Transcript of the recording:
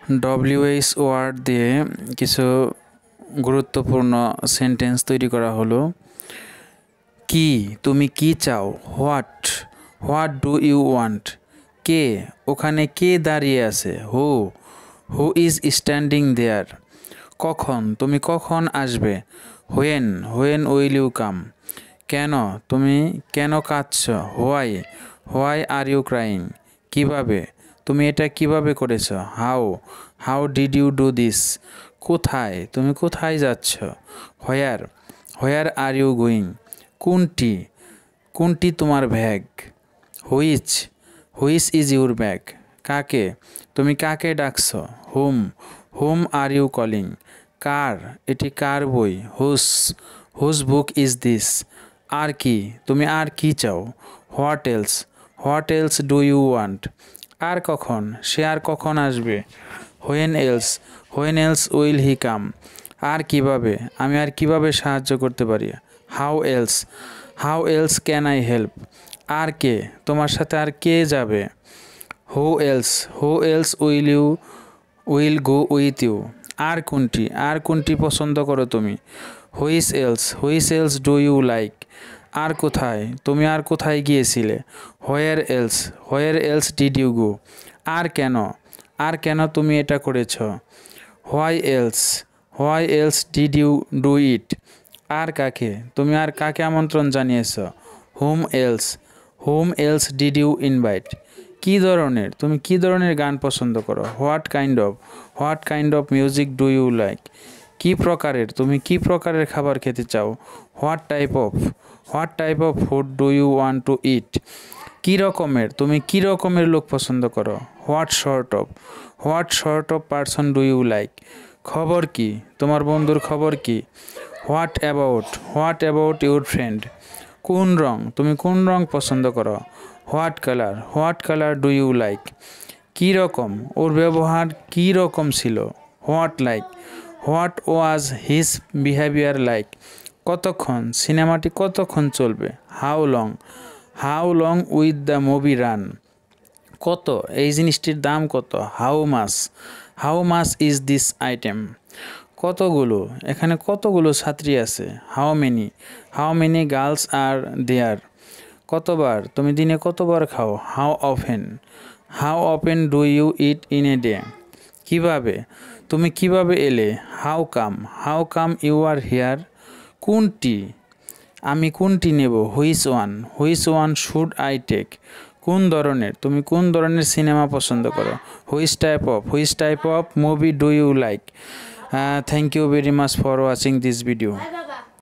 WH word দিয়ে কিছু গুরুত্বপূর্ণ সেন্টেন্স তৈরি করা হলো। কি, তুমি কি চাও? What do you want? কে, ওখানে কে দাঁড়িয়ে আছে? Who is standing there? কখন, তুমি কখন আসবে? When will you come? কেন, তুমি কেন কাঁদছ? Why are you crying? কিভাবে, তুমি এটা কিভাবে করেছ? How did you do this? কোথায়, তুমি কোথায় যাচ্ছ? Where are you going? কোনটি তোমার bag? Which is your bag? কাকে, তুমি কাকে ডাকছ? হুম আর ইউ কলিং? কার, এটি কার বই? Whose book is this? আর কি, তুমি আর কি চাও? What else do you want? আর কখন, সে আর কখন আসবে? When else will he come? আর কিভাবে, আমি আর কিভাবে সাহায্য করতে পারি? How else can I help? আর কে, তোমার সাথে আর কে যাবে? Who else will go with you? আর কোনটি পছন্দ করো তুমি? Which else do you like? আর কোথায়, তুমি আর কোথায় গিয়েছিলে? Where else did you go? আর কেন তুমি এটা করেছ? Why else did you do it? আর কাকে, তুমি আর কাকে আমন্ত্রণ জানিয়েছ? Whom else did you invite? কি ধরনের, তুমি কি ধরনের গান পছন্দ করো? What kind of music do you like? কি প্রকারের, তুমি কি প্রকারের খাবার খেতে চাও? What type of food do you want to eat? কি রকমের, তুমি কি রকমের লোক পছন্দ করো? What sort of person do you like? খবর কি, তোমার বন্ধুর খবর কি? What about your friend? কোন রং, তুমি কোন রং পছন্দ করো? What colour do you like? কী রকম, ওর ব্যবহার কী রকম ছিল? What was his behaviour like? কতক্ষণ, সিনেমাটি কতক্ষণ চলবে? How long with the movie run? কত, এই জিনিসটির দাম কত? How much is this item? কতগুলো, এখানে কতগুলো ছাত্রী আছে? হাউ মেনি গার্লস আর দেয়ার? কতবার, তুমি দিনে কতবার খাও? How often do you eat in a day? কিভাবে, তুমি কিভাবে এলে? How come you are here? কোনটি, আমি কোনটি নেব? Which one should I take? কোন ধরনের, তুমি কোন ধরনের সিনেমা পছন্দ করো? Which type of movie do you like? Thank you very much for watching this video.